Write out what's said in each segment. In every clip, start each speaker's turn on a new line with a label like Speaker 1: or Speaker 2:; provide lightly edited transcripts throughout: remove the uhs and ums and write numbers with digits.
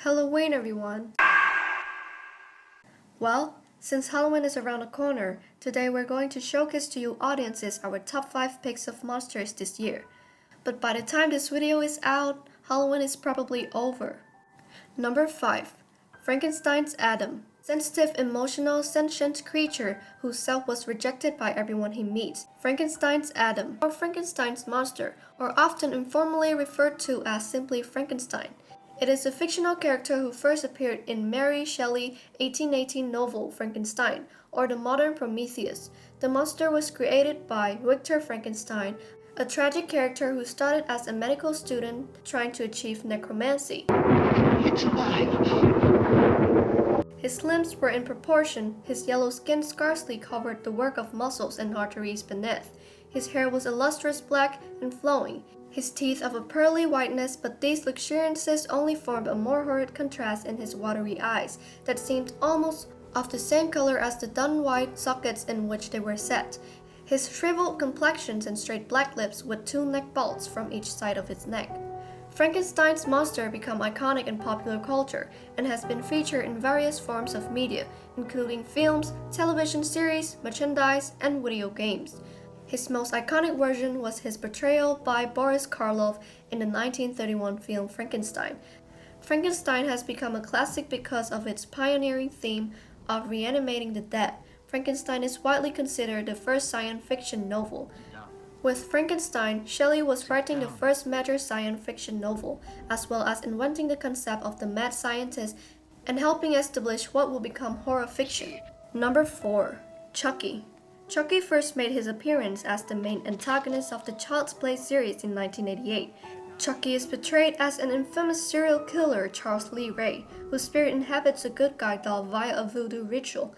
Speaker 1: Halloween, everyone! Well, since Halloween is around the corner, today we're going to showcase to you audiences our top 5 picks of monsters this year. But by the time this video is out, Halloween is probably over. Number 5. Frankenstein's Adam. Sensitive, emotional, sentient creature whose self was rejected by everyone he meets. Frankenstein's Adam, or Frankenstein's monster, or often informally referred to as simply Frankenstein. It is a fictional character who first appeared in Mary Shelley's 1818 novel Frankenstein, or the modern Prometheus. The monster was created by Victor Frankenstein, a tragic character who started as a medical student trying to achieve necromancy.
Speaker 2: It's alive.
Speaker 1: His limbs were in proportion, his yellow skin scarcely covered the work of muscles and arteries beneath. His hair was a lustrous black and flowing, his teeth of a pearly whiteness, but these luxuriances only formed a more horrid contrast in his watery eyes that seemed almost of the same color as the dun-white sockets in which they were set. His shriveled complexions and straight black lips with 2 neck bolts from each side of his neck. Frankenstein's monster became iconic in popular culture and has been featured in various forms of media, including films, television series, merchandise, and video games. His most iconic version was his portrayal by Boris Karloff in the 1931 film Frankenstein. Frankenstein has become a classic because of its pioneering theme of reanimating the dead. Frankenstein is widely considered the first science fiction novel. With Frankenstein, Shelley was writing the first major science fiction novel, as well as inventing the concept of the mad scientist and helping establish what would become horror fiction. Number 4. Chucky. Chucky first made his appearance as the main antagonist of the Child's Play series in 1988. Chucky is portrayed as an infamous serial killer, Charles Lee Ray, whose spirit inhabits a good guy doll via a voodoo ritual.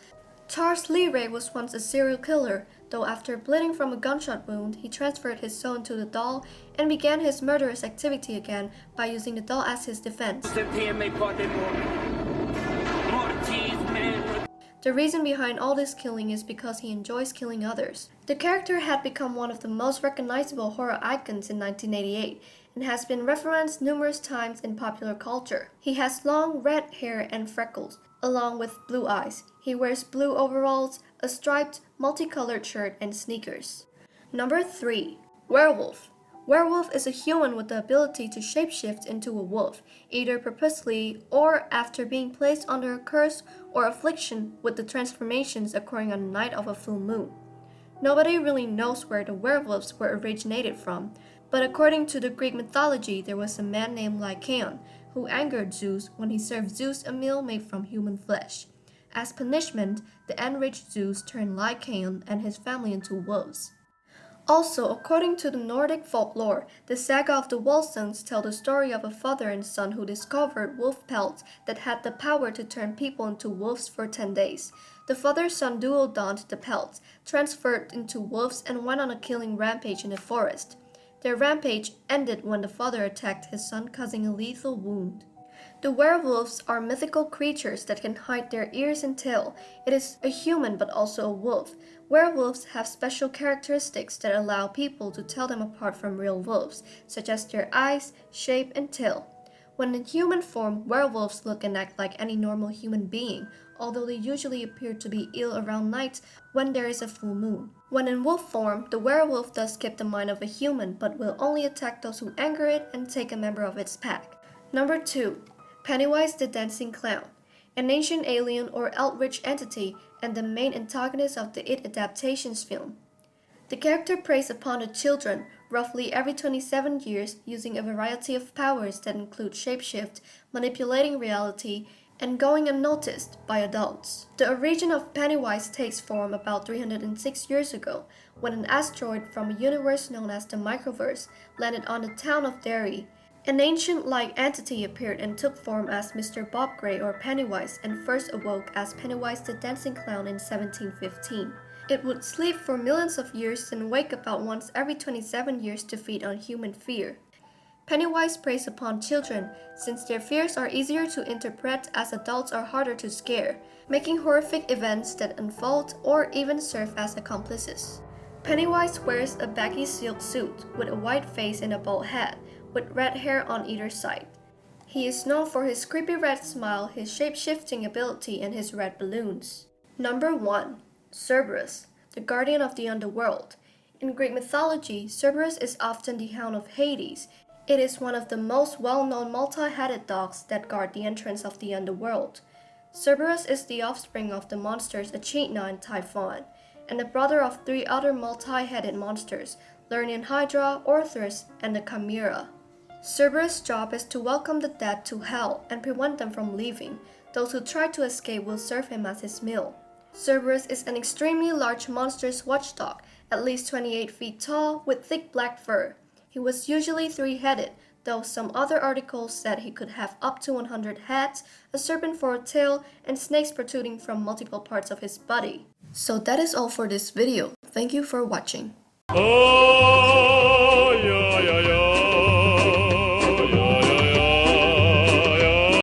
Speaker 1: Charles Lee Ray was once a serial killer, though after bleeding from a gunshot wound, he transferred his soul into the doll and began his murderous activity again by using the doll as his defense. The reason behind all this killing is because he enjoys killing others. The character had become one of the most recognizable horror icons in 1988 and has been referenced numerous times in popular culture. He has long red hair and freckles, along with blue eyes. He wears blue overalls, a striped, multicolored shirt, and sneakers. Number 3. Werewolf. Werewolf is a human with the ability to shapeshift into a wolf, either purposely or after being placed under a curse or affliction, with the transformations occurring on the night of a full moon. Nobody really knows where the werewolves were originated from, but according to the Greek mythology, there was a man named Lycaon who angered Zeus when he served Zeus a meal made from human flesh. As punishment, the enraged Zeus turned Lycaon and his family into wolves. Also, according to the Nordic folklore, the saga of the Volsungs tell the story of a father and son who discovered wolf pelts that had the power to turn people into wolves for 10 days. The father-son duo donned the pelts, transferred into wolves, and went on a killing rampage in the forest. Their rampage ended when the father attacked his son, causing a lethal wound. The werewolves are mythical creatures that can hide their ears and tail. It is a human but also a wolf. Werewolves have special characteristics that allow people to tell them apart from real wolves, such as their eyes, shape, and tail. When in human form, werewolves look and act like any normal human being, although they usually appear to be ill around nights when there is a full moon. When in wolf form, the werewolf does keep the mind of a human but will only attack those who anger it and take a member of its pack. Number 2. Pennywise the Dancing Clown. An ancient alien or eldritch entity and the main antagonist of the It adaptations film. The character preys upon the children roughly every 27 years using a variety of powers that include shapeshift, manipulating reality, and going unnoticed by adults. The origin of Pennywise takes form about 306 years ago, when an asteroid from a universe known as the Microverse landed on the town of Derry. An ancient-like entity appeared and took form as Mr. Bob Gray or Pennywise and first awoke as Pennywise the Dancing Clown in 1715. It would sleep for millions of years and wake about once every 27 years to feed on human fear. Pennywise preys upon children since their fears are easier to interpret as adults are harder to scare, making horrific events that unfold or even serve as accomplices. Pennywise wears a baggy silk suit with a white face and a bald head, with red hair on either side. He is known for his creepy red smile, his shape-shifting ability, and his red balloons. Number 1. Cerberus, the guardian of the underworld. In Greek mythology, Cerberus is often the hound of Hades. It is one of the most well-known multi-headed dogs that guard the entrance of the underworld. Cerberus is the offspring of the monsters Echidna and Typhon, and the brother of 3 other multi-headed monsters, Lernaean Hydra, Orthrus, and the Chimera. Cerberus' job is to welcome the dead to hell and prevent them from leaving. Those who try to escape will serve him as his meal. Cerberus is an extremely large monstrous watchdog, at least 28 feet tall, with thick black fur. He was usually 3-headed, though some other articles said he could have up to 100 heads, a serpent for a tail, and snakes protruding from multiple parts of his body. So that is all for this video. Thank you for watching.